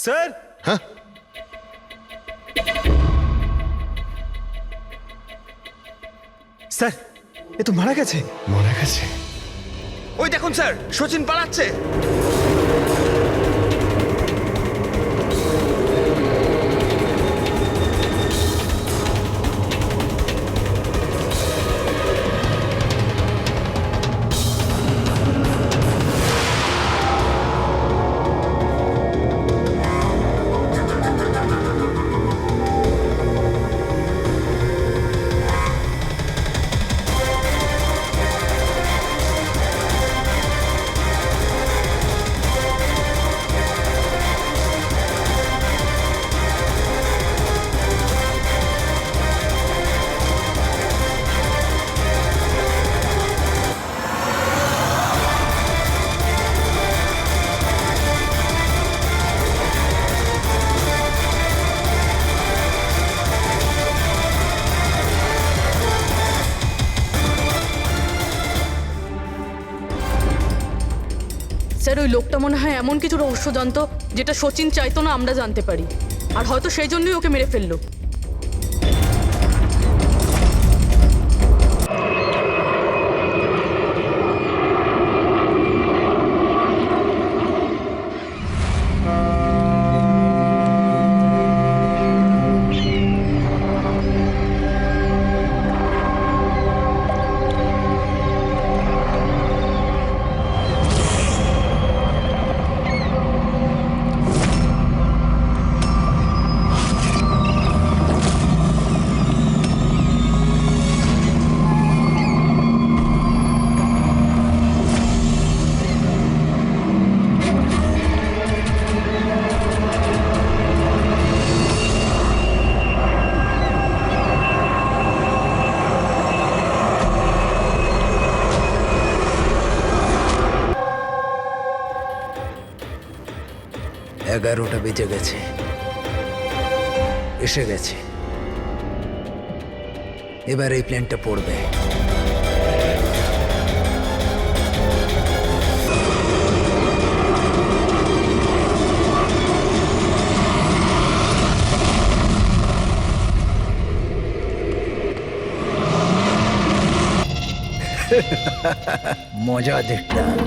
Sir. হ্যাঁ, sir, এ তো মারা গেছে। মারা গেছে? ওই দেখুন স্যার, সচিন পালাচ্ছে। স্যার, ওই লোকটা মনে হয় এমন কিছু রহস্য জানতো যেটা সচিন চাইতো না আমরা জানতে পারি, আর হয়তো সেই জন্যই ওকে মেরে ফেললো। এগারোটা বেজে গেছে, এসে গেছে। এবার এই প্লেনটা পড়বে। মজা দেখলাম।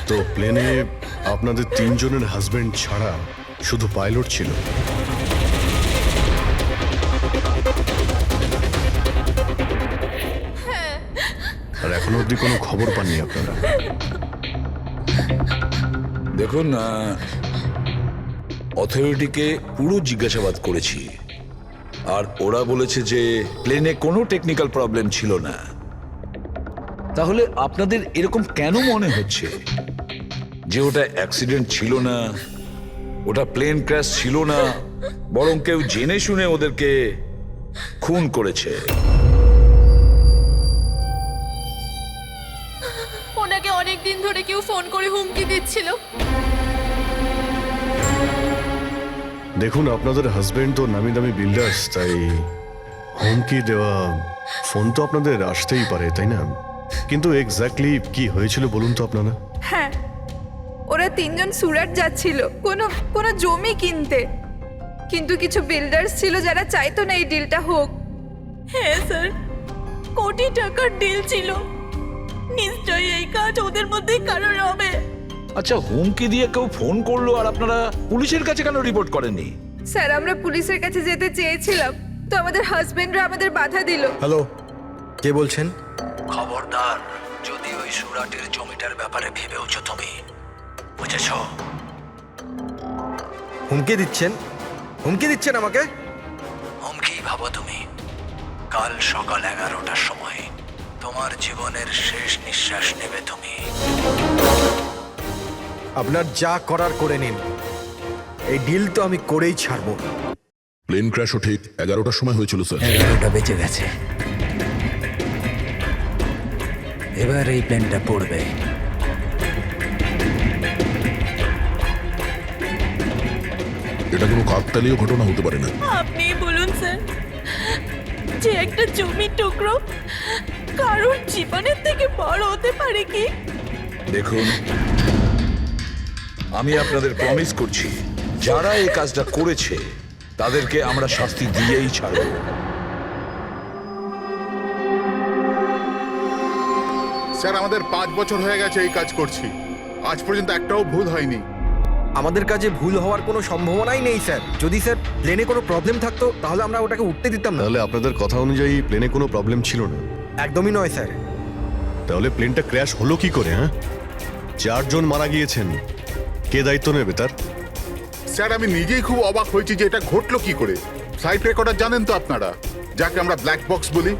তো প্লেনে আপনাদের তিনজনের হাজবেন্ড ছাড়া শুধু পাইলট ছিল? আর এখনো অবধি কোনো খবর পাননি আপনারা? দেখুন, অথরিটিকে পুরো জিজ্ঞাসাবাদ করেছি, আর ওরা বলেছে যে প্লেনে কোনো টেকনিক্যাল প্রবলেম ছিল না। তাহলে আপনাদের এরকম কেন মনে হচ্ছে যে ওটা অ্যাক্সিডেন্ট ছিল না, ওটা প্লেন ক্র্যাশ ছিল না, বরং কেউ জেনে শুনে ওদেরকে খুন করেছে? ওনাকে অনেক দিন ধরে কেউ ফোন করে হুমকি দিচ্ছিল। দেখুন, আপনাদের হাজবেন্ড তো নামি দামি বিল্ডার্স, তাই হুমকি দেওয়া ফোন তো আপনাদের আসতেই পারে, তাই না? কিন্তু এক্স্যাক্টলি কি হয়েছিল বলুন তো আপনারা। হ্যাঁ, ওরা তিনজন সুরাট যাচ্ছিল কোনো জমি কিনতে, কিন্তু কিছু বিল্ডার্স ছিল যারা চাইতো না এই ডিলটা হোক। হ্যাঁ স্যার, কোটি টাকার ডিল ছিল। নিশ্চয়ই এই কাজ ওদের মধ্যে কারোর হবে। আচ্ছা, হুমকি দিয়ে কেউ ফোন করলো আর আপনারা পুলিশের কাছে কেন রিপোর্ট করেননি? স্যার, আমরা পুলিশের কাছে যেতে চেয়েছিলাম, তো আমাদের হাজবেন্ডরা আমাদের বাধা দিল। হ্যালো, কে বলছেন? খবরদার যদি ওই সুরাটের জমিটার ব্যাপারে ভেবেওছো তুমি, বুঝেছো? হুমকি দিচ্ছেন? হুমকি দিচ্ছেন আমাকে? হুমকি ভাবো তুমি। কাল সকাল 11টার সময় তোমার জীবনের শেষ নিঃশ্বাস নেবে তুমি। আপনার যা করার করে নিন, এই ডিল তো আমি করেই ছাড়বো। প্লেন ক্র্যাশও ঠিক 11টার সময় হয়েছিল স্যার। 11টা বেজে গেছে। এবার এই প্লেনটা পড়বে। এটা কোনো কাকতালীয় ঘটনা হতে পারে না। আপনি বলুন স্যার, যে একটা জমির টুকরো কারোর জীবনের থেকে বড় হতে পারে কি? দেখুন, আমি আপনাদের প্রমিস করছি, যারা এই কাজটা করেছে তাদেরকে আমরা শাস্তি দিয়েই ছাড়ব। স্যার আমাদের 5 বছর হয়ে গেছে এই কাজ করছি, আজ পর্যন্ত একটাও ভুল হয়নি। আমাদের কাজে ভুল হওয়ার কোনো সম্ভাবনাই নেই স্যার। যদি স্যার প্লেনে কোনো প্রবলেম থাকতো তাহলে আমরা ওটাকে উঠতে দিতাম না। তাহলে আপনাদের কথা অনুযায়ী প্লেনে কোনো প্রবলেম ছিল না? একদমই নয় স্যার। তাহলে প্লেনটা ক্র্যাশ হলো কি করে? হ্যাঁ, 4 জন মারা গিয়েছেন, কে দায়িত্ব নেবে তার? স্যার আমি নিজেই খুব অবাক হয়েছি যে এটা ঘটলো কি করে। ফ্লাইট রেকর্ডার জানেন তো আপনারা, যাকে আমরা ব্ল্যাক বক্স বলি,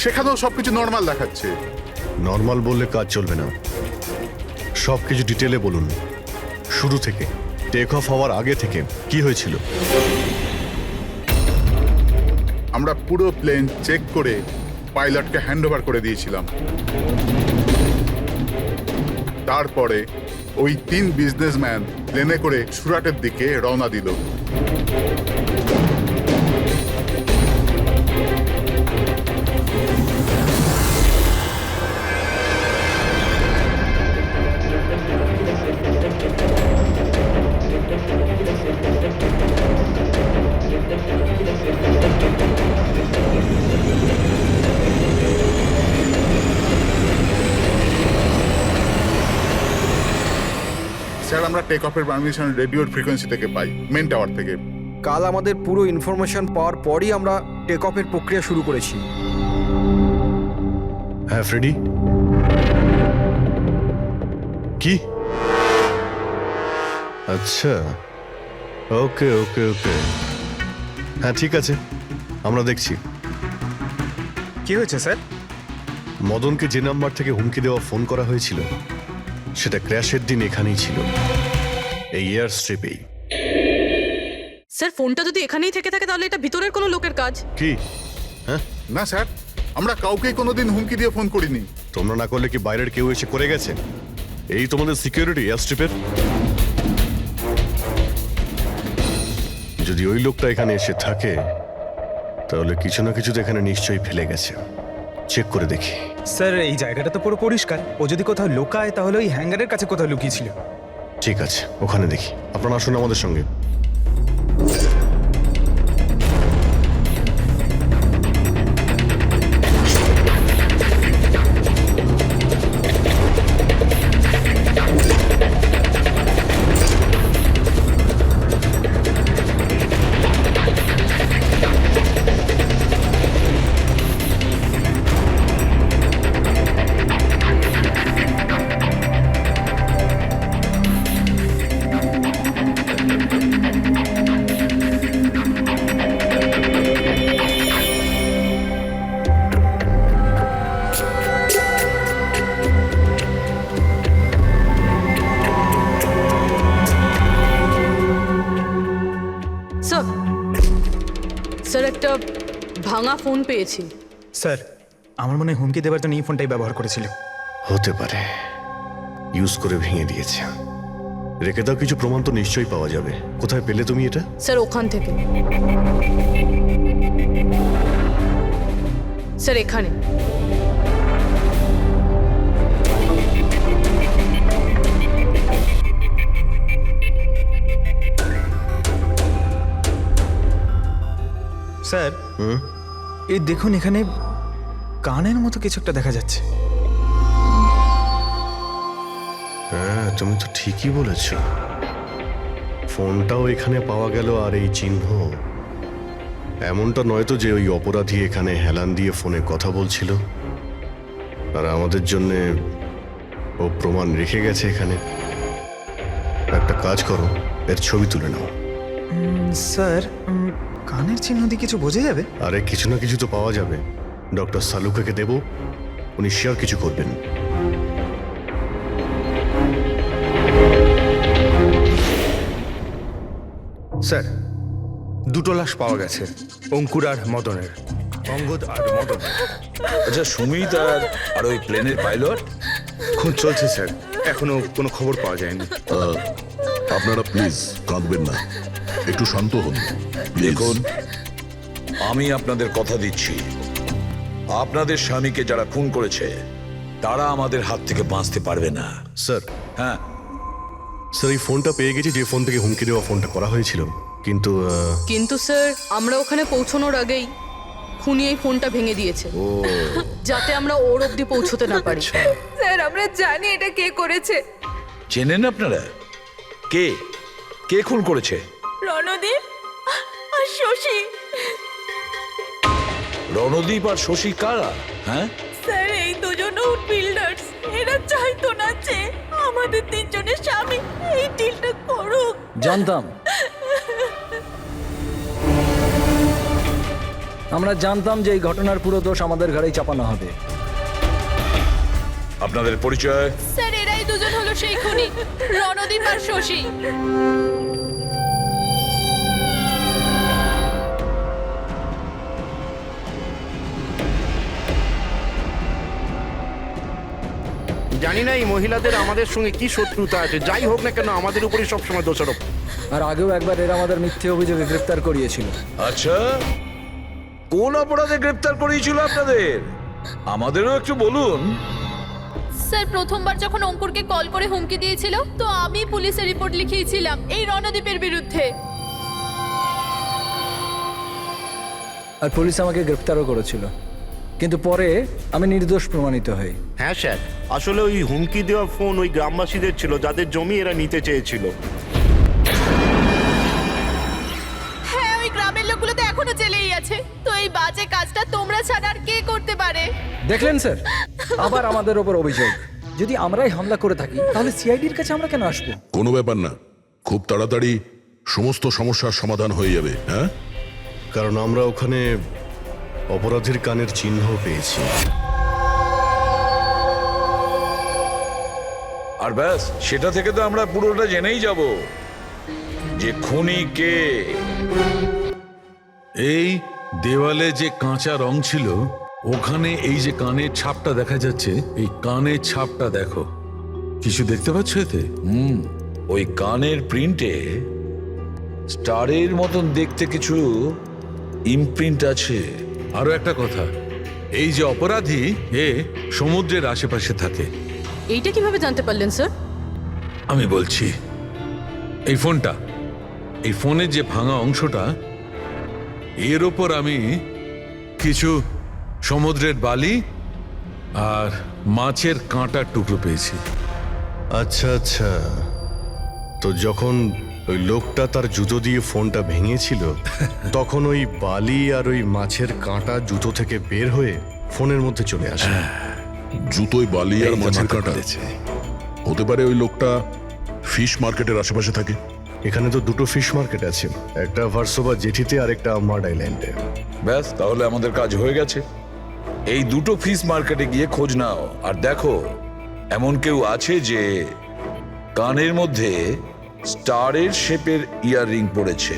সেখানেও সবকিছু নর্মাল দেখাচ্ছে। নর্মাল বললে কাজ চলবে না, সব কিছু ডিটেলে বলুন, শুরু থেকে, টেক অফ হওয়ার আগে থেকে কি হয়েছিল? আমরা পুরো প্লেন চেক করে পাইলটকে হ্যান্ডওভার করে দিয়েছিলাম। তারপরে ওই 3 বিজনেসম্যান প্লেনে করে সুরাটের দিকে রওনা দিল। স্যার আমরা টেক অফের পারমিশন রেডিওর ফ্রিকোয়েন্সি থেকে পাই, মেন টাওয়ার থেকে। কাল আমাদের পুরো ইনফরমেশন পাওয়ার পরই আমরা টেক অফের প্রক্রিয়া শুরু করেছি। হ্যাঁ ফ্রেডি, কি? আচ্ছা, ওকে ওকে ওকে, হ্যাঁ ঠিক আছে, আমরা দেখছি। কি হয়েছে স্যার? মদনকে যে নাম্বার থেকে হুমকি দেওয়া ফোন করা হয়েছিল সেটা ক্র্যাশের দিন এখানেই ছিল, এই এয়ার স্ট্রিপেই। স্যার ফোনটা যদি এখানেই থেকে থাকে তাহলে এটা ভিতরের কোনো লোকের কাজ। কি? হ্যাঁ, না স্যার, আমরা কাউকেই কোনোদিন হুমকি দিয়ে ফোন করিনি। তোমরা না করলে কি বাইরের কেউ এসে করে গেছে? এই তোমাদের সিকিউরিটি এয়ার স্ট্রিপের? যদি ওই লোকটা এখানে এসে থাকে তাহলে কিছু না কিছু তো এখানে নিশ্চয়ই ফেলে গেছে, চেক করে দেখি। স্যার এই জায়গাটা তো পুরো পরিষ্কার, ও যদি কোথাও লুকায় তাহলে ওই হ্যাঙ্গারের কাছে কোথাও লুকিয়েছিল। ঠিক আছে, ওখানে দেখি। আপনারা আসুন আমাদের সঙ্গে। স্যার স্যার একটা ভাঙা ফোন পেয়েছি। স্যার আমার মনে হয় হুমকি দেওয়ার জন্য এই ফোনটাই ব্যবহার করেছিল। হতে পারে, ইউজ করে ভেঙে দিয়েছে। রেখে দাও, কিছু প্রমাণ তো নিশ্চয়ই পাওয়া যাবে। কোথায় পেলে তুমি এটা? স্যার ওখান থেকে। স্যার এখানে। স্যার এই দেখুন, এখানে কানের মতো কিছু একটা দেখা যাচ্ছে। হ্যাঁ, তুমি তো ঠিকই বলেছ। ফোনটাও এখানে পাওয়া গেল, আর এই চিহ্ন। এমনটা নয় তো যে ওই অপরাধী এখানে হেলান দিয়ে ফোনে কথা বলছিল আর আমাদের জন্য ও প্রমাণ রেখে গেছে এখানে। একটা কাজ করো, এর ছবি তুলে নাও। স্যার কানের চিহ্ন দিয়ে কিছু বোঝা যাবে? আরে কিছু না কিছু তো পাওয়া যাবে। ডক্টর সালুকাকে দেব, উনি শিওর কিছু করবেন। স্যার 2টো লাশ পাওয়া গেছে, অঙ্কুর আর মদনের, অঙ্গদ আর মদন। আচ্ছা, সুমিত আর ওই প্লেনের পাইলট? খুন চলছে স্যার, এখনো কোনো খবর পাওয়া যায়নি। আপনারা প্লিজ কাঁদবেন না, একটু শান্ত হন। দেখুন, আমি আপনাদের কথা দিচ্ছি, আপনাদের স্বামীকে যারা খুন করেছে তারা আমাদের হাত থেকে বাঁচতে পারবে না। স্যার হ্যাঁ, স্যার এই ফোনটা পেয়ে গেছি যে ফোন থেকে হুমকি দেওয়া ফোনটা করা হয়েছিল, কিন্তু কিন্তু স্যার আমরা ওখানে পৌঁছানোর আগেই খুনি এই ফোনটা ভেঙে দিয়েছে যাতে আমরা ওর অবধি পৌঁছতে না পারি। স্যার আমরা জানি এটা কে করেছে। চেনেন আপনারা কে কে খুন করেছে? রণদীপ আর শশী। রণদীপ আর শশী কারা? হ্যাঁ, স্যার এই দুজন বিল্ডার্স, এরা চাইতো না যে আমাদের তিনজনের স্বামী এই ডিলটা করুক। জানতাম, আমরা জানতাম যে এই ঘটনার পুরো দোষ আমাদের ঘাড়েই চাপানো হবে। আপনাদের পরিচয়? স্যার এরাই দুজন হলো সেই খুনি, রণদীপ আর শশী। জানি না এই মহিলাদের আমাদের সঙ্গে কি শত্রুতা আছে, যাই হোক না কেন আমাদের উপরই সবসময় দোষারোপ। আর আগেও একবার এরা আমাদের মিথ্যে অভিযোগে গ্রেফতার করিয়েছিল। আচ্ছা, কোন অপরাধে গ্রেফতার করিয়েছিল আপনাদের? আমাদেরও একটু বলুন। স্যার প্রথমবার যখন অঙ্কুরকে কল করে হুমকি দিয়েছিল, তো আমি পুলিশে রিপোর্ট লিখিয়েছিলাম এই রণদীপের বিরুদ্ধে। আর পুলিশ আমাকে গ্রেফতারও করেছিল, কিন্তু পরে আমি নির্দোষ প্রমাণিত হই। হ্যাঁ স্যার, আসলে ওই হুমকি দেওয়া ফোন ওই গ্রামবাসীদের ছিল যাদের জমি এরা নিতে চেয়েছিল। হ্যাঁ, ওই গ্রামের লোকগুলো তো এখনো জেলেই আছে। তো এই বাজে কাজটা তোমরা ছাড়া আর কে করতে পারে? দেখলেন স্যার, আবার আমাদের ওপর অভিযোগ। যদি আমরাই হামলা করে থাকি তাহলে সিআইডির কাছে আমরা কেন আসবো? কোনো ব্যাপার না, খুব তাড়াতাড়ি সমস্ত সমস্যার সমাধান হয়ে যাবে। হ্যাঁ, কারণ আমরা ওখানে অপরাধীর কানের চিহ্ন পেয়েছি। আর ব্যাস, সেটা থেকে তো আমরা পুরোটা জেনেই যাব যে খুনি কে। এই দেওয়ালে যে কাঁচা রং ছিল, ওখানে এই যে কানের ছাপটা দেখা যাচ্ছে, এই কানের ছাপটা দেখো। কিছু দেখতে পাচ্ছ এতে? ওই কানের প্রিন্টে স্টারের মতন দেখতে কিছু ইমপ্রিন্ট আছে। আরো একটা কথা, এই যে অপরাধী, এ সমুদ্রের আশেপাশে থাকে। এইটা কিভাবে জানতে পারলেন স্যার? আমি বলছি, এই ফোনটা, এই ফোনের যে ভাঙা অংশটা, এর ওপর আমি কিছু সমুদ্রের বালি আর মাছের কাঁটার টুকরো পেয়েছি। আচ্ছা আচ্ছা, তো যখন ওই লোকটা তার জুতো দিয়ে ফোনটা ভেঙেছিল তখন ওই বালি আর ওই মাছের কাঁটা জুতো থেকে বের হয়ে ফোনের মধ্যে চলে আসে। জুতোয় বালি আর এই তো মাছের মাথা কাঁটা। পেরেছে। হতে পারে ওই লোকটা ফিশ মার্কেটের আশেপাশে থাকে। এখানে তো দুটো ফিশ মার্কেট আছে, একটা ভার্সোভা জেটিতে আর একটা মার্ড আইল্যান্ডে। ব্যাস, তাহলে আমাদের কাজ হয়ে গেছে। এই দুটো ফিশ মার্কেটে গিয়ে খোঁজ নাও আর দেখো এমন কেউ আছে যে কানের মধ্যে স্টারের শেপের ইয়াররিং পড়েছে।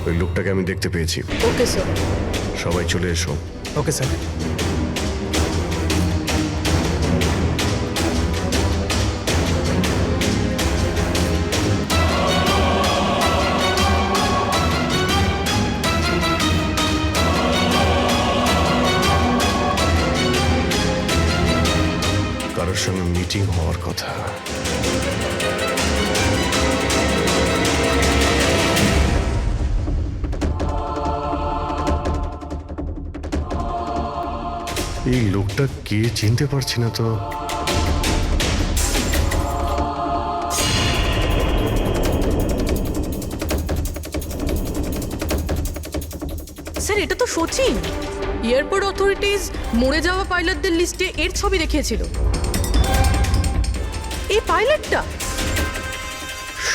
ওই লোকটাকে আমি দেখতে পেয়েছি। Okay sir. সবাই চলে এসো। Okay sir. কারোর সঙ্গে মিটিং হওয়ার কথা। এই লোকটা কে চিনতে পারছি না তো। স্যার এটা তো সচিন। এয়ারপোর্ট অথরিটিজ মরে যাওয়া পাইলটদের লিস্টে এর ছবি দেখিয়েছিল। এই পাইলটটা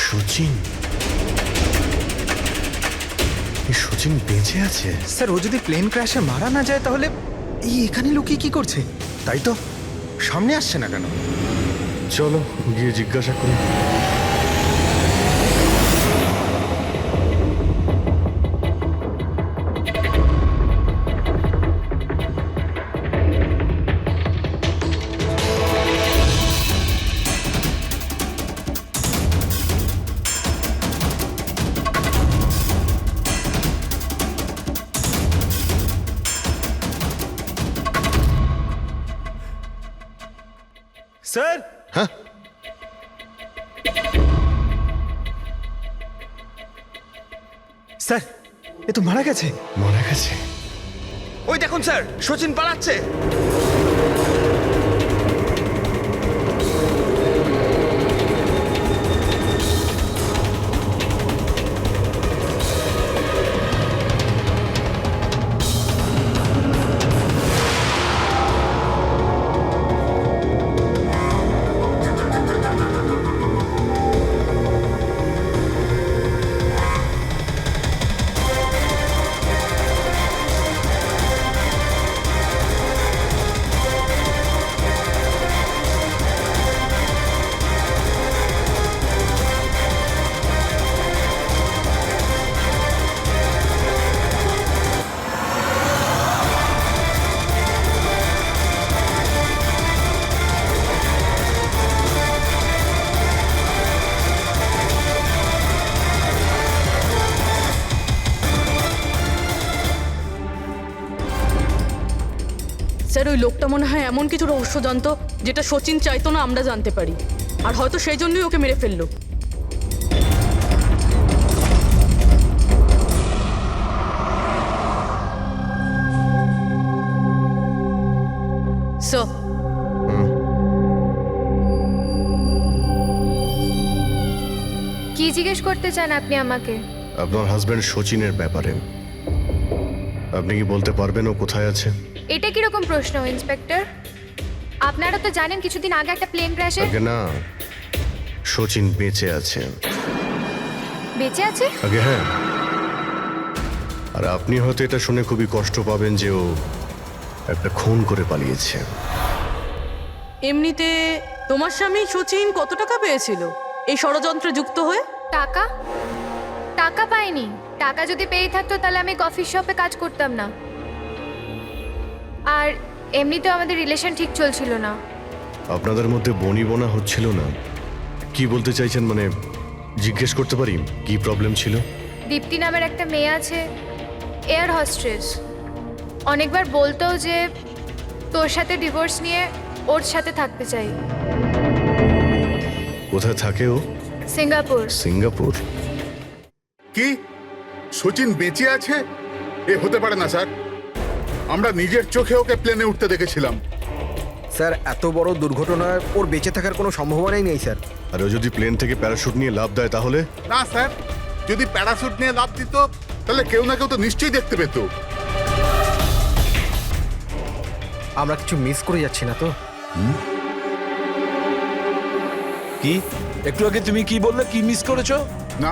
সচিন, এই সচিন বেঁচে আছে? স্যার ও যদি প্লেন ক্র্যাশে মারা না যায় তাহলে এই এখানে লুকিয়ে কি করছে? তাই তো, সামনে আসছে না কেন? চলো গিয়ে জিজ্ঞাসা করি। স্যার, হ্যাঁ, স্যার এ তো মারা গেছে। মারা গেছে? ওই দেখুন স্যার, সচিন পালাচ্ছে। স্যার ওই লোকটা মনে হয় এমন কিছু রহস্য জানতো যেটা সচিন চাইতো না আমরা জানতে পারি, আর হয়তো সেই জন্যই ওকে মেরে ফেললো। স্যার, কি জিজ্ঞেস করতে চান আপনি আমাকে? আপনার হাজবেন্ড সচিনের ব্যাপারে আপনি কি বলতে পারবেন ও কোথায় আছে? এটা কিরকম প্রশ্ন ইন্সপেক্টর? আপনারা তো জানেন কিছুদিন আগে একটা প্লেন ক্র্যাশে। আগে না, সচিন বেঁচে আছে। বেঁচে আছে? আগে হ্যাঁ। আর আপনি হয়তো এটা শুনে খুবই কষ্ট পাবেন যে ও একটা খুন করে পালিয়েছে। এমনিতে তোমার স্বামী সচিন কত টাকা পেয়েছিল এই ষড়যন্ত্রে যুক্ত হয়ে? টাকা? টাকা পাইনি। টাকা যদি পেয়ে থাকতো তাহলে আমি কফি শপে কাজ করতাম না। আর এমনিতেও আমাদের রিলেশন ঠিক চলছিল না। আপনাদের মধ্যে বনিবনা হচ্ছিল না? কি বলতে চাইছেন, মানে জিজ্ঞেস করতে পারি কি প্রবলেম ছিল? দীপ্তি নামের একটা মেয়ে আছে, এয়ার হোস্টেস। অনেকবার বলতো যে তোর সাথে ডিভোর্স নিয়ে ওর সাথে থাকতে চাই। কোথায় থাকে ও? সিঙ্গাপুর। সিঙ্গাপুর? কি সচিন বেঁচে আছে? এ হতে পারে না স্যার, আমরা নিজের চোখে ওকে প্লেনে উঠতে দেখেছিলাম। স্যার এত বড় দুর্ঘটনায় ওর বেঁচে থাকার কোনো সম্ভাবনাই নেই স্যার। আর ও যদি প্লেন থেকে প্যারাশুট নিয়ে লাফ দেয় তাহলে? না স্যার, যদি প্যারাশুট নিয়ে লাফ দিত তাহলে কেউ না কেউ তো নিশ্চয়ই দেখতে পেত। আমরা কিছু মিস করে যাচ্ছি না তো? কি একটু আগে তুমি কি বললে? কি মিস করেছো? না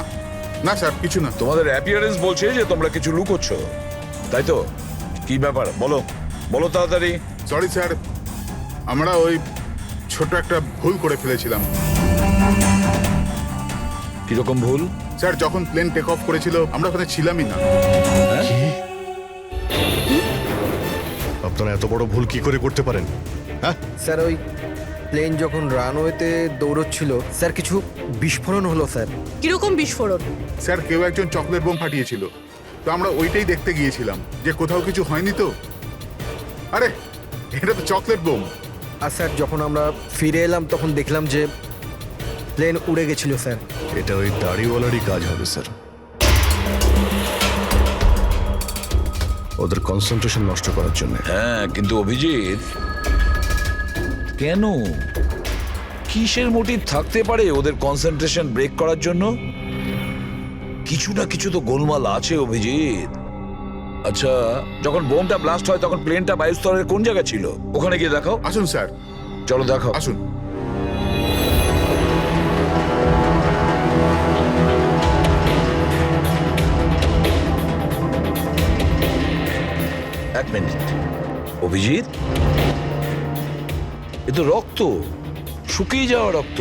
না স্যার, কিছু না। তোমাদের অ্যাপিয়ারেন্স বলছে যে তোমরা কিছু লুকোচ্ছ, তাই তো? কি ব্যাপার বলো, বলো তাড়াতাড়ি। সরি স্যার, আমরা ওই ছোট একটা ভুল করে ফেলেছিলাম। কিরকম ভুল? স্যার যখন প্লেন টেক অফ করেছিল আমরা ওখানে ছিলামই না। আপনারা এত বড় ভুল কি করে করতে পারেন? হ্যাঁ স্যার ওই প্লেন যখন রানওয়েতে দৌড়চ্ছিল স্যার কিছু বিস্ফোরণ হলো স্যার। কিরকম বিস্ফোরণ? স্যার কেউ একজন চকলেট বোম ফাটিয়েছিল, তো আমরা ওইটাই দেখতে গিয়েছিলাম যে কোথাও কিছু হয়নি তো। আরে এটা তো চকলেট বোম। আর স্যার যখন আমরা ফিরে এলাম তখন দেখলাম যে প্লেন উড়ে গেছিল স্যার। এটা ওই দাড়িওয়ালারই কাজ হবে স্যার। ওদের কনসেন্ট্রেশন নষ্ট করার জন্য। হ্যাঁ, কিন্তু অভিজিৎ, কেন? কিসের মোটিভ থাকতে পারে ওদের কনসেন্ট্রেশন ব্রেক করার জন্য? কিছু না কিছু তো গোলমাল আছে অভিজিৎ। আচ্ছা, যখন বোমটা ব্লাস্ট হয় তখন প্লেনটা বায়ুস্তরের কোন জায়গায় ছিল? ওখানে গিয়ে দেখাও। আসুন স্যার, চলো দেখাও। আসুন। এক মিনিট অভিজিৎ, এ তো রক্ত, শুকিয়ে যাওয়া রক্ত।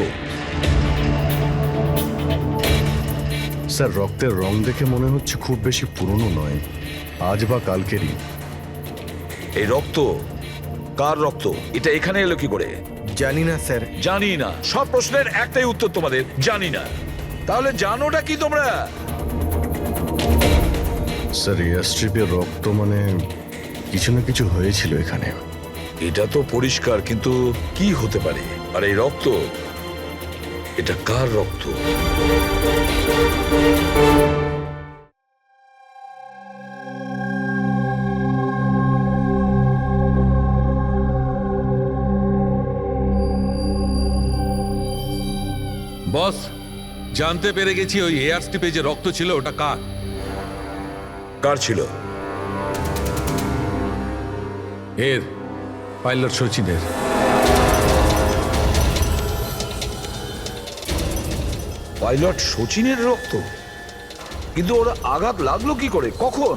স্যার, রক্তের রং দেখে মনে হচ্ছে খুব বেশি পুরনো নয়, আজ বা কালকেরই। এই রক্ত কার রক্ত? এটা এখানে এলো কি করে? জানি না স্যার। জানি না। সব প্রশ্নের একটাই উত্তর তোমাদের, জানি না। তাহলে জানোটা কি তোমরা? স্যার, এয়ারস্ট্রিপের রক্ত মানে কিছু না কিছু হয়েছিল এখানে। এটা তো পরিষ্কার, কিন্তু কি হতে পারে? আর এই রক্ত, এটা কার রক্ত? বস, জানতে পেরে গেছি ওই এয়ার স্ট্রিপে যে রক্ত ছিল ওটা কার। কার ছিল? এর পাইলট সচিনের। পাইলট সচিনের রক্ত? কিন্তু ওরা আঘাত লাগলো কি করে, কখন?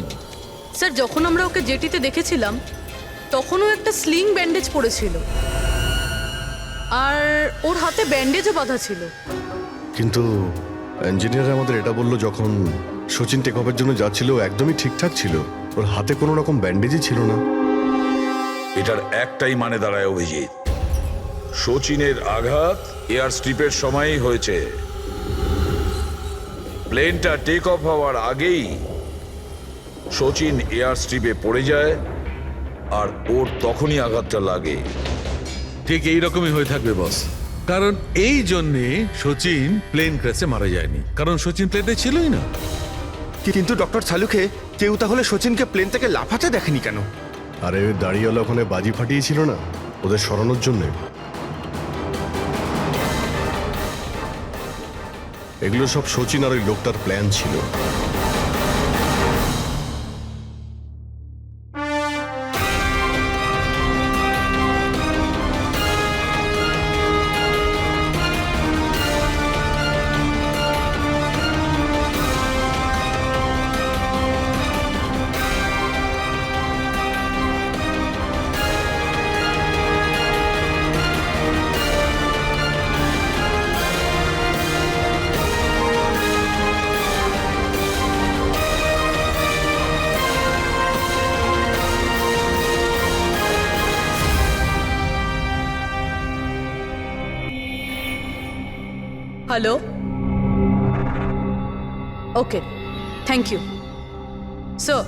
স্যার, যখন আমরা ওকে জেটিতে দেখেছিলাম তখনও একটা স্লিং ব্যান্ডেজ পড়েছিল, আর ওর হাতে ব্যান্ডেজও বাঁধা ছিল। কিন্তু ইঞ্জিনিয়ার আমাদের এটা বললো, যখন সচিন টেক অফের জন্য যাচ্ছিল একদমই ঠিকঠাক ছিল, ওর হাতে কোনো রকম ব্যান্ডেজই ছিল না। এটার একটাই মানে দাঁড়ায় অভিজিৎ, সচিনের আঘাত এয়ার স্ট্রিপের সময়ই হয়েছে। প্লেনটা টেক অফ হওয়ার আগেই সচিন এয়ার স্ট্রিপে পড়ে যায়, আর ওর তখনই আঘাতটা লাগে। ঠিক এইরকমই হয়ে থাকবে বস, কারণ এই জন্যে সচিন প্লেন ক্র্যাশে মারা যায়নি, কারণ সচিন প্লেনে ছিলই না। কিন্তু ডক্টর সালুকে কেউ তাহলে সচিনকে প্লেন থেকে লাফাতে দেখেনি কেন? আরে ওই দাঁড়িয়েওয়ালা ওখানে বাজি ফাটিয়েছিল না ওদের সরানোর জন্যে। এগুলো সব সচিন আর ওই লোকটার প্ল্যান ছিল। Hello, okay, thank you sir.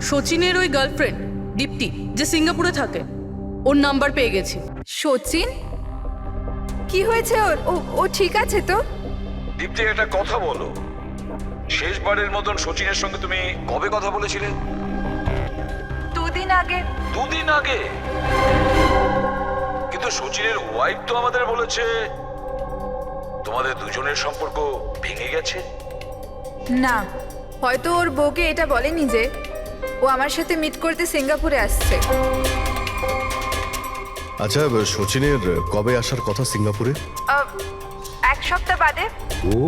সচিনের ওই গার্লফ্রেন্ড দীপ্তি, যে সিঙ্গাপুরে থাকে, ওর নাম্বার পেয়ে গেছি। সচিন কি হয়েছে ওর? ও ঠিক আছে তো? দীপ্তি, একটা কথা বলো, শেষবারের মতন সচিনের সঙ্গে তুমি কবে কথা বলেছিলে? 2 দিন আগে। 2 দিন আগে? কিন্তু সচিনের ওয়াইফ তো আমাদের বলেছে তোমাদের দুজনের সম্পর্ক ভেঙে গেছে। না, হয়তো ওর বউকে এটা বলেনি যে ও আমার সাথে মিট করতে সিঙ্গাপুরে আসছে। আচ্ছা, সচিনের কবে আসার কথা সিঙ্গাপুরে? 1 সপ্তাহ বাদে। ও,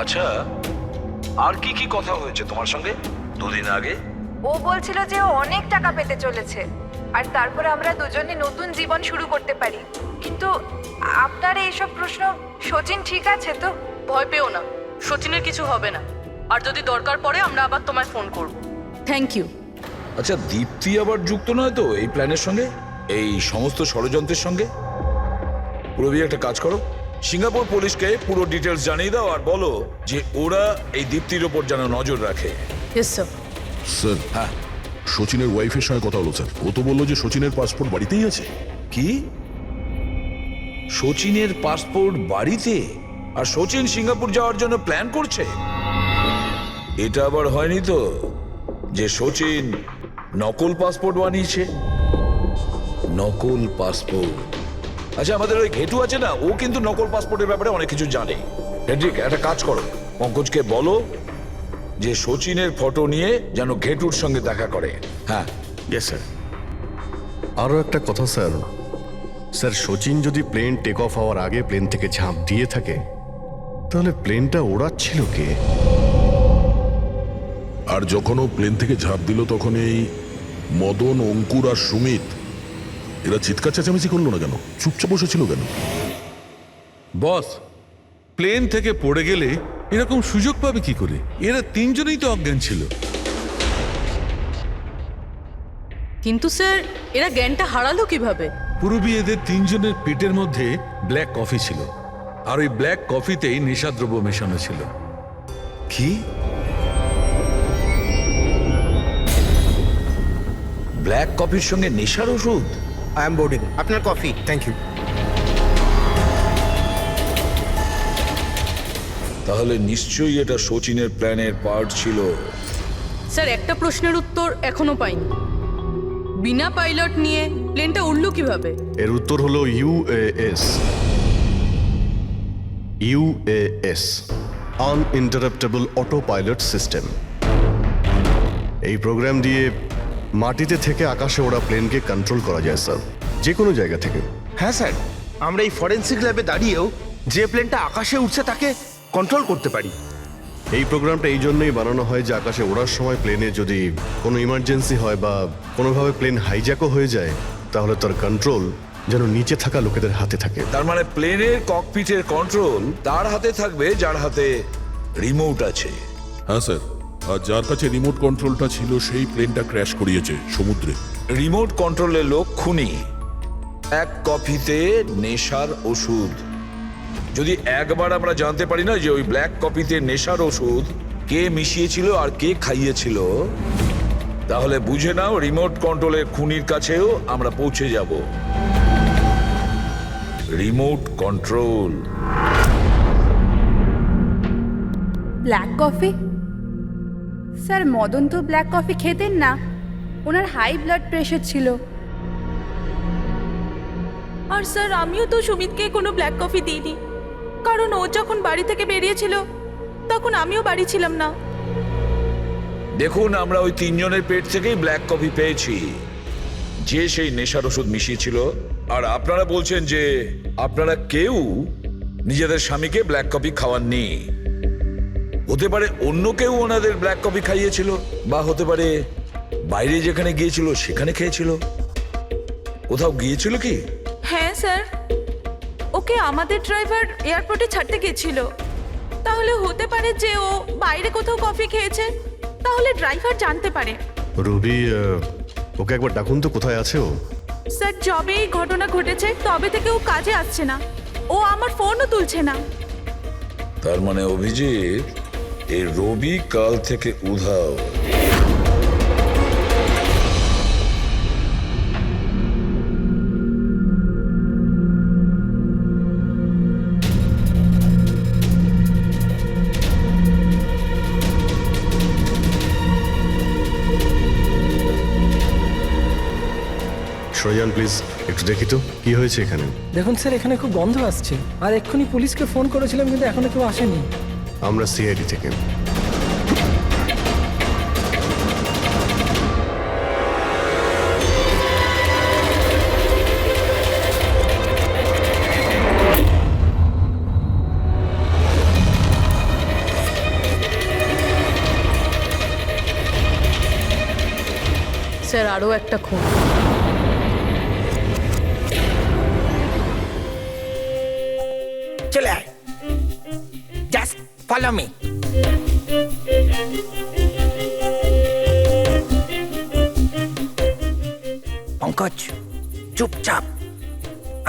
আচ্ছা, আর কি কি কথা হয়েছে তোমার সঙ্গে 2 দিন আগে? ও বলছিল যে ও অনেক টাকা পেতে চলেছে, আর তারপরে আমরা দুজনে নতুন জীবন শুরু করতে পারি। কিন্তু আপনার এইসব প্রশ্ন, সচিন ঠিক আছে তো? ভয় পেও না, সচিনের কিছু হবে না, আর যদি দরকার পড়ে আমরা আবার তোমায় ফোন করব। Thank you. আচ্ছা, দীপ্তি আবার যুক্ত নয় তো এই প্ল্যানের সঙ্গে, এই সমস্ত ষড়যন্ত্রের সঙ্গে? পুরবি, একটা কাজ করো, সিঙ্গাপুর পুলিশকে পুরো ডিটেলস জানিয়ে দাও আর বলো যে ওরা এই দীপ্তির ওপর যেন নজর রাখে। Yes sir. স্যার, হ্যাঁ, সচিনের ওয়াইফের সঙ্গে কথা হলো স্যার। ও তো বললো যে সচিনের পাসপোর্ট বাড়িতেই আছে। কি? সচিনের পাসপোর্ট বাড়িতে? আর শচীন সিঙ্গাপুর যাওয়ার জন্য প্ল্যান করছে? এটা আবার হয়নি তো যে শচীন নকল পাসপোর্ট বানিয়েছে? নকল পাসপোর্ট? আচ্ছা, আমাদের ওই ঘেটু আছে না, ও কিন্তু নকল পাসপোর্টের ব্যাপারে অনেক কিছু জানে। হেড্রিক, একটা কাজ করো, পঙ্কজকে বলো যে শচীনের ফটো নিয়ে যেন ঘেটুর সঙ্গে দেখা করে। হ্যাঁ, ইয়েস স্যার। আরও একটা কথা স্যার, স্যার শচীন যদি প্লেন টেক অফ হওয়ার আগে প্লেন থেকে ঝাঁপ দিয়ে থাকে, তাহলে প্লেনটা ওড়াচ্ছিল কে? আর যখন ও প্লেন থেকে ঝাঁপ দিল তখন এই মদন, অঙ্কুর আর সুমিত এরা চিৎকার চেঁচামেচি করলো না কেন? চুপচাপ বসেছিল কেন? বস, প্লেন থেকে পড়ে গেলে এরকম সুযোগ পাবে কি করে? এরা তিনজনেই তো অজ্ঞান ছিল। কিন্তু স্যার, এরা জ্ঞানটা হারালো কিভাবে? পূর্বী এদের তিনজনের পেটের মধ্যে ব্ল্যাক কফি ছিল, আর ওই ব্ল্যাক কফিতেই নেশাদ্রব্য মেশানো ছিল। কি? ব্ল্যাক কফির সঙ্গে নেশার ওষুধ? I am boarding. আপনার কফি। Thank you. তাহলে নিশ্চয়ই এটা শচীনের প্ল্যানের পার্ট ছিল। স্যার, একটা প্রশ্নের উত্তর এখনো পাইনি। বিনা পাইলট নিয়ে প্লেনটা উড়লো কিভাবে? এর উত্তর হলো UAS. UAS, আনইন্টারাপ্টেবল auto pilot system. এই প্রোগ্রাম দিয়ে মাটিতে থেকে আকাশে ওড়া প্লেনকে কন্ট্রোল করা যায় স্যার, যে কোনো জায়গা থেকে। হ্যাঁ স্যার, আমরা এই ফরেন্সিক ল্যাবে দাঁড়িয়েও যে প্লেনটা আকাশে উঠছে তাকে কন্ট্রোল করতে পারি। এই প্রোগ্রামটা এই জন্যই বানানো হয় যে আকাশে ওড়ার সময় প্লেনে যদি কোনো ইমার্জেন্সি হয় বা কোনোভাবে প্লেন হাইজ্যাকও হয়ে যায়, তাহলে তার কন্ট্রোল যেন নিচে থাকা লোকেদের হাতে থাকে। তার মানে প্লেনের ককপিটের কন্ট্রোল তার হাতে থাকবে যার হাতে রিমোট আছে। হ্যাঁ স্যার, আর যার কাছে রিমোট কন্ট্রোলটা ছিল সেই প্লেনটা ক্র্যাশ করিয়েছে সমুদ্রে। রিমোট কন্ট্রোলের লোক খুনি। এক কফিতে নেশার ওষুধ। যদি একবার আমরা জানতে পারি না যে ওই ব্ল্যাক কফিতে নেশার ওষুধ কে মিশিয়েছিল আর কে খাইয়েছিল, তাহলে বুঝে নাও রিমোট কন্ট্রোলের খুনির কাছেও আমরা পৌঁছে যাব। Remote control. Black coffee? Sir, Madan তো ব্ল্যাক কফি খেতেন না, ওনার হাই ব্লাড প্রেশার ছিল। আর স্যার, আমিও তো সুমিতকে কোনো ব্ল্যাক কফি দিইনি, কারণ ও যখন বাড়ি থেকে বেরিয়েছিল তখন আমিও বাড়ি ছিলাম না। দেখুন, আমরা ওই তিনজনের পেট থেকেই ব্ল্যাক কফি পেয়েছি, যে সেই নেশার ওষুধ মিশিয়েছিল। আর আপনারা বলছেন যে আপনারা কেউ নিজেদের স্বামীকে ব্ল্যাক কফি খাওয়াননি। হতে পারে অন্য কেউ ওনাদের ব্ল্যাক কফি খাইয়েছিল, বা হতে পারে বাইরে যেখানে গিয়েছিল সেখানে খেয়েছিল। কোথাও গিয়েছিল কি? হ্যাঁ স্যার, ওকে আমাদের ড্রাইভার এয়ারপোর্টে ছাড়তে গেছিল। তাহলে হতে পারে যে ও বাইরে কোথাও কফি খেয়েছে, তাহলে ড্রাইভার জানতে পারে। রবি, ওকে একবার ডাকুন তো, কোথায় আছে ও? স্যার, যবে এই ঘটনা ঘটেছে তবে থেকে ও কাজে আসছে না, ও আমার ফোনও তুলছে না। তার মানে অভিজিৎ, এই রবি কাল থেকে উধাও। সরজান প্লিজ একটু দেখি তো কি হয়েছে এখানে। দেখুন স্যার, এখানে খুব গন্ধ আসছে, আর এক্ষুনি পুলিশকে ফোন করেছিলাম কিন্তু এখনো কেউ আসেনি। আমরা সিআইডি থেকে। স্যার, আরও একটা খুন। চলে আয়, জাস্ট ফলো মি। পঙ্কজ, চুপচাপ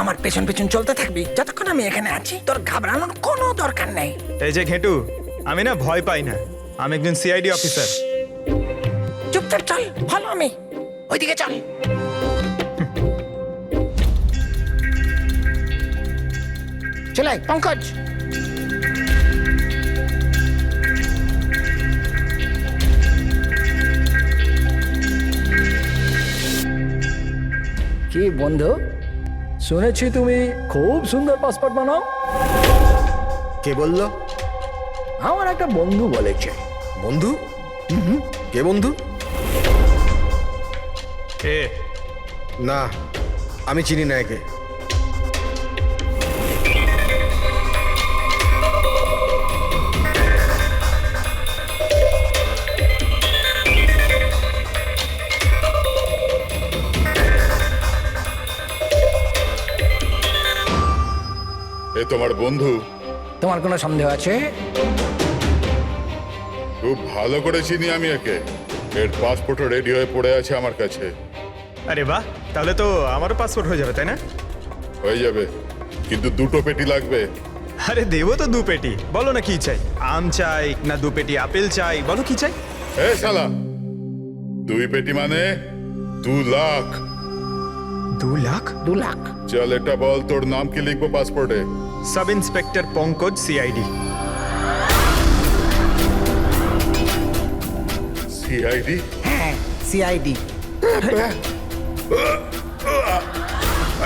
আমার পেছন পেছন চলতে থাকবি যতক্ষণ আমি এখানে আছি। তোর ঘাবড়ানোর কোনো দরকার নেই। এই যে ঘেটু, আমি না ভয় পাই না, আমি একজন সিআইডি অফিসার। চুপচাপ চল, ফলো মি, ওইদিকে চল। চলে আয় পঙ্কজ। কি বন্ধু, শুনেছি তুমি খুব সুন্দর পাসপোর্ট বানাও। কে বললো? আমার একটা বন্ধু বলেছে। বন্ধু? কে বন্ধু? এ না, আমি চিনি না একে। এ তোমার বন্ধু? তোমার কোনো সন্দেহ আছে? খুব ভালো করে চিনি আমি একে। এর পাসপোর্টও রেডি হয়ে পড়ে আছে আমার কাছে। আরে বাহ, তাহলে তো আমারও পাসপোর্ট হয়ে যাবে, তাই না? হয়ে যাবে, কিন্তু 2টো পেটি লাগবে। আরে দেবো তো 2 পেটি। বলো না কি চাই, আম চাই না 2 পেটি আপেল চাই, বলো কি চাই। এ শালা, 2 পেটি মানে 2 লাখ। 2 লাখ? 2 লাখ? চল এটা বল, তোর নাম কি লিখবো পাসপোর্টে? Sub inspector Pankaj, CID. CID? হ্যাঁ, সিআইডি।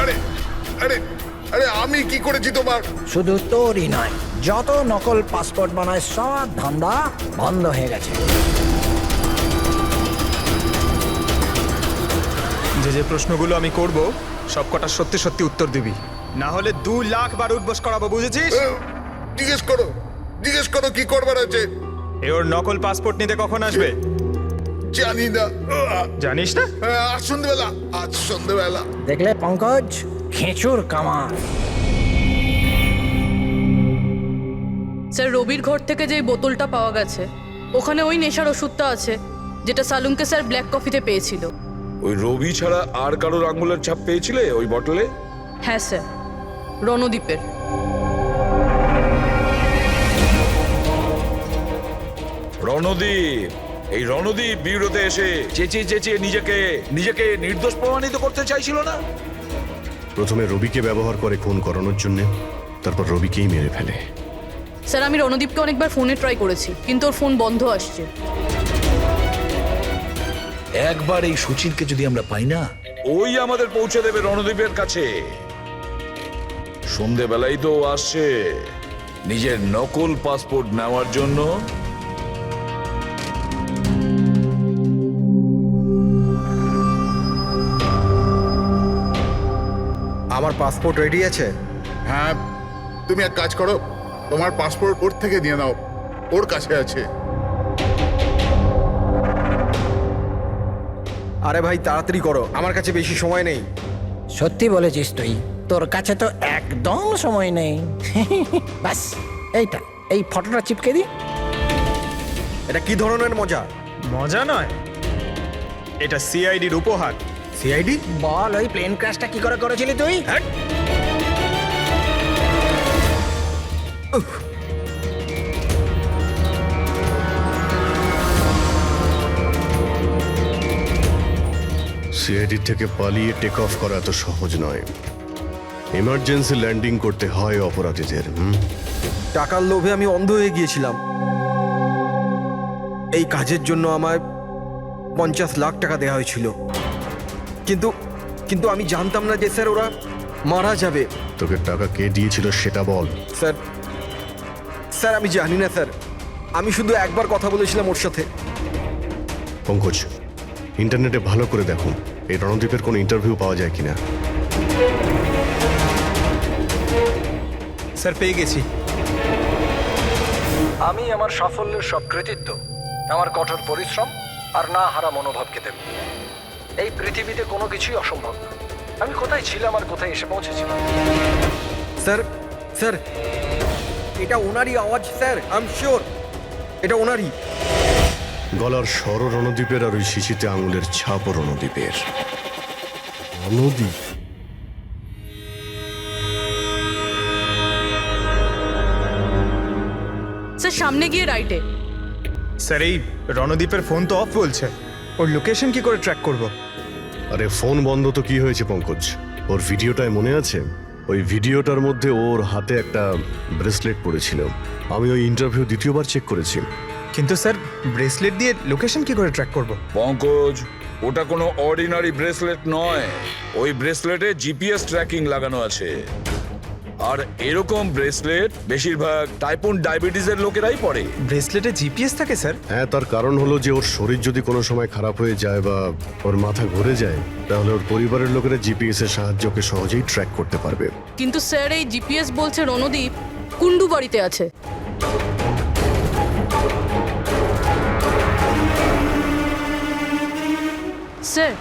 আরে আরে আরে, আমি কি করেছি তোমার? শুধু তোরই নয়, যত নকল পাসপোর্ট বানায় সব ধান্দা বন্ধ হয়ে গেছে। যে যে প্রশ্নগুলো আমি করব সব কটা সত্যি সত্যি উত্তর দিবি, না হলে 2 লাখ বার উঠবস করাবো, বুঝেছিস? জিজ্ঞেস করো কি করবার আছে। এ ওর নকল পাসপোর্ট নিতে কখন আসবে? জানি না। জানিস না? আজ সন্ধ্যেবেলা। দেখলে পঙ্কজ, খেঁচুর কামার। স্যার, রবির ঘর থেকে যে বোতলটা পাওয়া গেছে ওখানে ওই নেশার ওষুধটা আছে যেটা সালুমকে স্যার ব্ল্যাক কফিতে পেয়েছিল। ওই রবি ছাড়া আর কারোর আঙ্গুলের ছাপ পেয়েছিলে ওই বটলে? হ্যাঁ স্যার, রণদ্বীপের। রণদীপ, এই রণদীপ বিউরোতে এসে চেঁচিয়ে চেঁচিয়ে নিজেকে নির্দোষ প্রমাণিত করতে চাইছিল না? প্রথমে রবিকে ব্যবহার করে খুন করানোর জন্য, তারপর রবিকেই মেরে ফেলে। স্যার, আমি রণদীপকে অনেকবার ফোনে ট্রাই করেছি, কিন্তু ওর ফোন বন্ধ আসছে। একবার এই সুচিরকে যদি আমরা পাই না, ওই আমাদের পৌঁছে দেবে রণদীপের কাছে। সন্ধেবেলায় তো ও আসছে নিজের নকল পাসপোর্ট নেওয়ার জন্য। আমার পাসপোর্ট রেডি আছে? হ্যাঁ, তুমি এক কাজ করো, তোমার পাসপোর্ট ওর থেকে নিয়ে নাও, ওর কাছে আছে। আরে ভাই তাড়াতাড়ি করো, আমার কাছে বেশি সময় নেই। সত্যি বলেছিস তুই, তোর কাছে তো একদম সময় নেই। বাস এইটা, এই ফটোটা চিপকে দি। এটা কি ধরনের মজা? মজা নয়, এটা সিআইডির উপহার। সিআইডি? বল, ওই প্লেন ক্র্যাশটা কি করে করেছিলি তুই? সিআইডি থেকে পালিয়ে টেক অফ করা এত সহজ নয়। এমার্জেন্সি ল্যান্ডিং করতে হয় অপরাধীদের। টাকার লোভে আমি অন্ধ হয়ে গিয়েছিলাম। এই কাজের জন্য আমায় 50 লাখ টাকা দেওয়া হয়েছিল, কিন্তু আমি জানতাম না যে স্যার ওরা মারা যাবে। তোকে টাকা কে দিয়েছিল সেটা বল। স্যার আমি জানি না স্যার, আমি শুধু একবার কথা বলেছিলাম ওর সাথে। পঙ্কজ, ইন্টারনেটে ভালো করে দেখুন এই রণদীপের কোনো ইন্টারভিউ পাওয়া যায় কিনা। স্যার, পেয়ে গেছি। আমি আমার সাফল্যের সব কৃতিত্ব আমার কঠোর পরিশ্রম আর না হারা মনোভাবকে দেব। এই পৃথিবীতে কোনো কিছুই অসম্ভব না। আমি কোথায় ছিলাম আর কোথায় এসে পৌঁছেছিলাম। স্যার এটা ওনারই আওয়াজ স্যার, আই এম শিওর এটা ওনারই। গলার স্বর রণদীপের আর ওই শিশিতে আঙুলের ছাপ রণদীপের। রণদীপ? স্যার, সামনে গিয়ে রাইটে। স্যার, এই রণদীপের ফোন তো অফ বলছে, ওর লোকেশন কি করে ট্র্যাক করব? আরে ফোন বন্ধ তো কি হয়েছে পঙ্কজ, ওর ভিডিওটায় মনে আছে? ওই ভিডিওটার মধ্যে ওর হাতে একটা ব্রেসলেট পড়েছিল। আমি ওই ইন্টারভিউ দ্বিতীয়বার চেক করেছি। কিন্তু স্যার, ব্রেসলেট দিয়ে লোকেশন কি করে ট্র্যাক করব? পঙ্কজ, ওটা কোনো অর্ডিনারি ব্রেসলেট নয়। ওই ব্রেসলেটে জিপিএস ট্র্যাকিং লাগানো আছে। আর এরকম ব্রেসলেট বেশিরভাগ টাইপ 1 ডায়াবেটিসের লোকেরাই পরে। ব্রেসলেটে জিপিএস থাকে স্যার? হ্যাঁ, তার কারণ হলো যে ওর শরীর যদি কোনো সময় খারাপ হয়ে যায় বা ওর মাথা ঘুরে যায়, তাহলে ওর পরিবারের লোকেরা জিপিএস এর সাহায্যকে সহজেই ট্র্যাক করতে পারবে। কিন্তু স্যার এই জিপিএস বলছে রণদীপ কুন্ডু বাড়িতে আছে। স্যার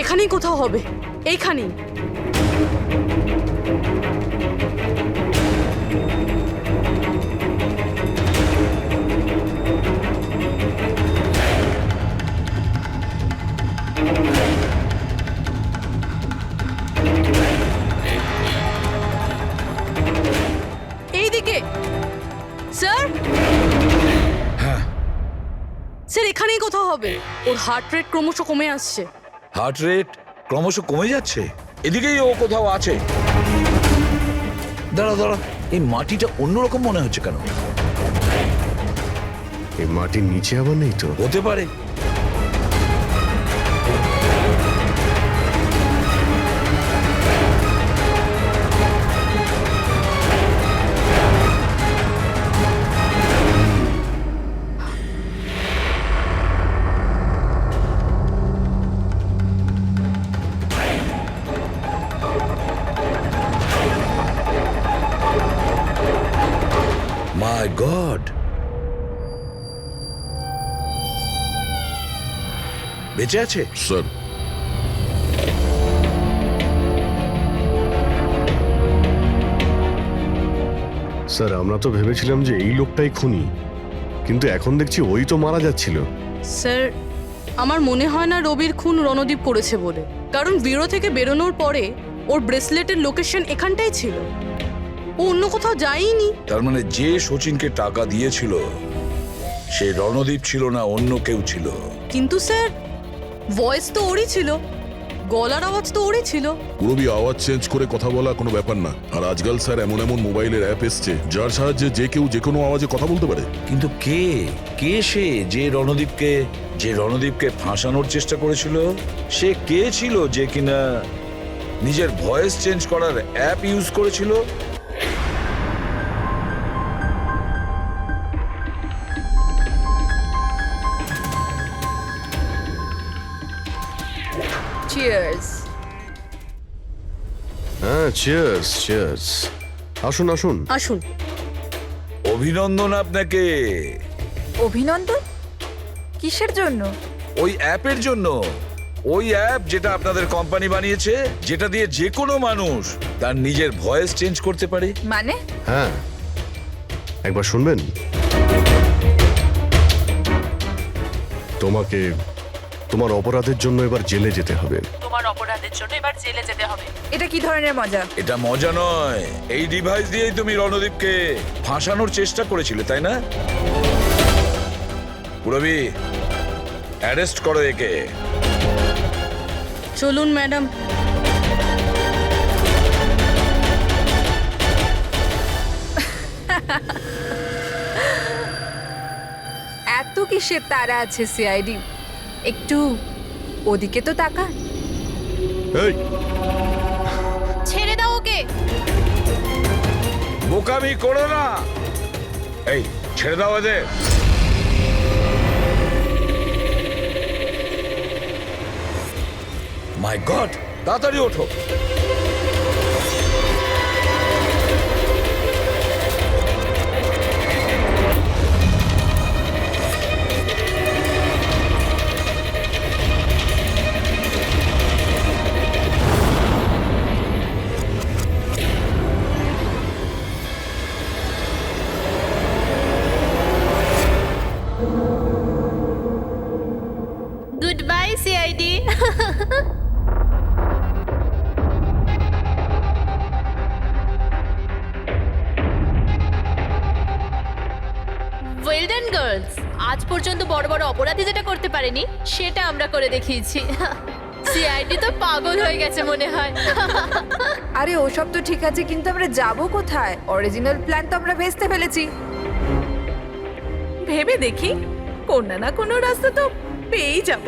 এখানেই কোথাও হবে, এইখানেই। এইদিকে স্যার। স্যার এখানেই কোথাও হবে। ওর হার্ট রেট ক্রমশ কমে আসছে। হার্ট রেট ক্রমশ কমে যাচ্ছে? এদিকেই ও কোথাও আছে। দাঁড়া দাঁড়া, এই মাটিটা অন্যরকম মনে হচ্ছে কেন? এই মাটির নিচে আবার নেই তো? হতে পারে। মাই গড, বেঁচে আছে? স্যার, স্যার, আমরা তো ভেবেছিলাম যে এই লোকটাই খুনি, কিন্তু এখন দেখছি ওই তো মারা যাচ্ছিল। স্যার আমার মনে হয় না রবির খুন রণদীপ করেছে বলে, কারণ ব্যুরো থেকে বেরোনোর পরে ওর ব্রেসলেটের লোকেশন এখানটাই ছিল, ও অন্য কোথাও যায়নি। তার মানে যে সচিনকে টাকা দিয়েছিল সে রণদীপ ছিল না, অন্য কেউ ছিল। কিন্তু স্যার ভয়েস তো ওরই ছিল, গলার আওয়াজ তো ওরই ছিল। পুরবি আওয়াজ চেঞ্জ করে কথা বলা কোনো ব্যাপার না। আর আজকাল স্যার এমন এমন মোবাইলের অ্যাপ এসছে যার সাহায্যে যে কেউ যে কোনো আওয়াজে কথা বলতে পারে। কিন্তু কে কে সে যে রণদীপকে ফাঁসানোর চেষ্টা করেছিল? সে কে ছিল যে কিনা নিজের ভয়েস চেঞ্জ করার অ্যাপ ইউজ করেছিল? চিয়ার্স। হ্যাঁ, চিয়ার্স চিয়ার্স। আসুন আসুন আসুন। অভিনন্দন আপনাকে। অভিনন্দন? কিসের জন্য? ওই অ্যাপের জন্য। ওই অ্যাপ যেটা আপনাদের কোম্পানি বানিয়েছে, যেটা দিয়ে যে কোনো মানুষ তার নিজের ভয়েস চেঞ্জ করতে পারে। মানে? হ্যাঁ, একবার শুনবেন? তোমাকে তোমার অপরাধের জন্য এবার জেলে যেতে হবে। তোমার অপরাধের জন্য এবার জেলে যেতে হবে? এটা কি ধরনের মজা? এটা মজা নয়। এই ডিভাইস দিয়েই তুমি রণদীপকে ফাঁসানোর চেষ্টা করেছিলে, তাই না? পুরবি, অ্যারেস্ট করো একে। চলুন ম্যাডাম। এত কিসের তারা আছে সিআইডি? একটু ওদিকে তো তাকান। এই, ছেড়ে দাও ওকে। বোকামি করো না। এই ছেড়ে দাও এদের। মাই গড, তাড়াতাড়ি ওঠো। Good bye CID. Well done girls, আজ পর্যন্ত বড় বড় অপরাধী যেটা করতে পারেনি সেটা আমরা করে দেখিয়েছি। সিআইডি তো পাগল হয়ে গেছে মনে হয়। আরে ওসব তো ঠিক আছে, কিন্তু আমরা যাব কোথায়? অরিজিনাল প্ল্যান তো আমরা ভেস্তে ফেলেছি। ভেবে দেখি, কোনো না কোনো রাস্তা তো পেয়েই যাব।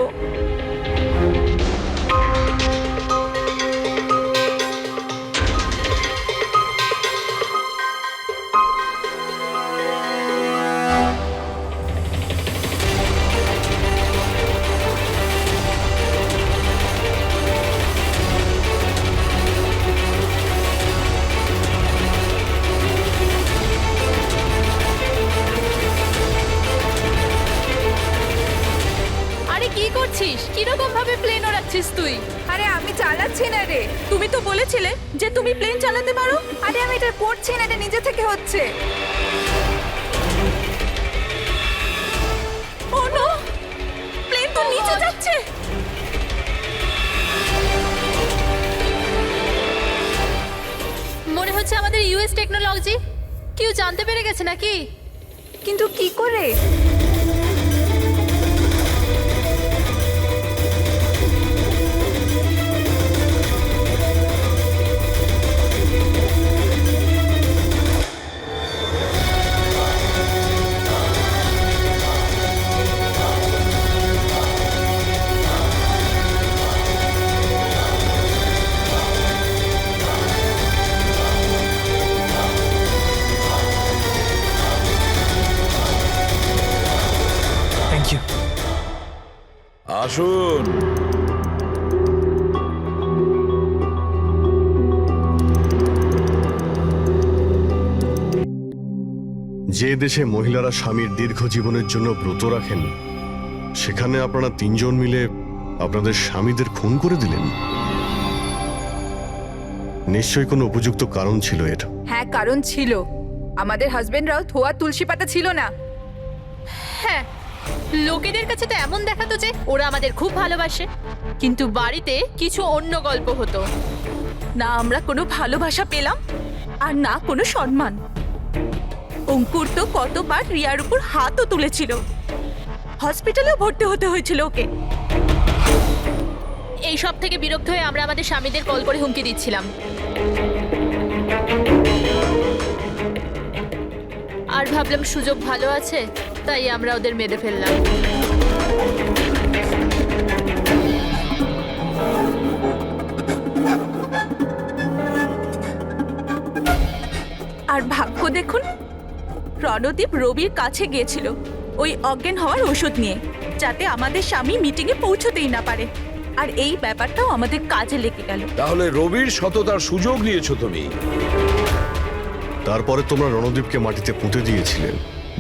বলেছিলে যে তুমি প্লেন চালাতে পারো? আরে আমি এটা করছি না, এটা নিজে থেকে হচ্ছে। ও নো, প্লেন তো নিচে যাচ্ছে। মনে হচ্ছে আমাদের ইউএস টেকনোলজি কেউ জানতে পেরে গেছে নাকি? কিন্তু কি করে? Thank you. আসুন। যে দেশে মহিলারা স্বামীর দীর্ঘ জীবনের জন্য ব্রত রাখেন, সেখানে আপনারা তিনজন মিলে আপনাদের স্বামীদের খুন করে দিলেন। নিশ্চয়ই কোনো উপযুক্ত কারণ ছিল এর। হ্যাঁ, কারণ ছিল। আমাদের হাজবেন্ডরাও ধোয়া তুলসী পাতা ছিল না। হ্যাঁ, লোকেদের কাছে তো এমন দেখাতো যে ওরা আমাদের খুব ভালোবাসে, কিন্তু বাড়িতে কিছু অন্য গল্প হতো। না আমরা কোনো ভালোবাসা পেলাম, আর না কোনো সম্মান। অঙ্কুর তো কতবার রিয়ার উপর হাতও তুলেছিল, হসপিটালেও ভর্তি হতে হয়েছিল ওকে। এই সব থেকে বিরক্ত হয়ে আমরা আমাদের স্বামীদের কল করে হুমকি দিচ্ছিলাম, আর ভাবলাম সুযোগ ভালো আছে, তাই আমরা ওদের মেরে ফেললাম। আর ভাগ্য দেখুন, রণদীপ রবির কাছে গিয়েছিল ওই অজ্ঞান হওয়ার ওষুধ নিয়ে, যাতে আমাদের স্বামী মিটিংয়ে পৌঁছতেই না পারে। আর এই ব্যাপারটাও আমাদের কাজে লেগে গেল। তাহলে রবির সততার সুযোগ নিয়েছো তুমি। তারপরে তোমরা রণদীপকে মাটিতে পুঁতে দিয়েছিলেন,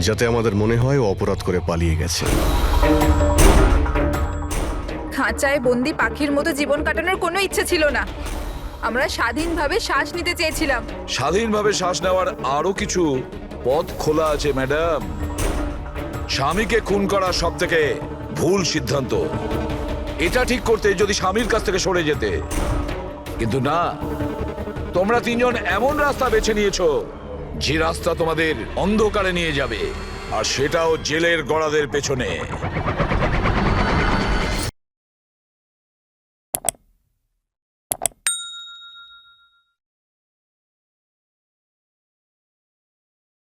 যাতে আমাদের মনে হয় ও অপরাধ করে পালিয়ে গেছে। খাঁচায় বন্দি পাখির মতো জীবন কাটানোর কোনো ইচ্ছে ছিল না। আমরা স্বাধীনভাবে শ্বাস নিতে চেয়েছিলাম। স্বাধীনভাবে শ্বাস নেওয়ার আরো কিছু পথ খোলা আছে ম্যাডাম। স্বামীকে খুন করা সব থেকে ভুল সিদ্ধান্ত। এটা ঠিক করতে যদি স্বামীর কাছ থেকে সরে যেতে, কিন্তু না, তোমরা তিনজন এমন রাস্তা বেছে নিয়েছো যে রাস্তা তোমাদের অন্ধকারে নিয়ে যাবে, আর সেটাও জেলের গড়াদের পেছনে।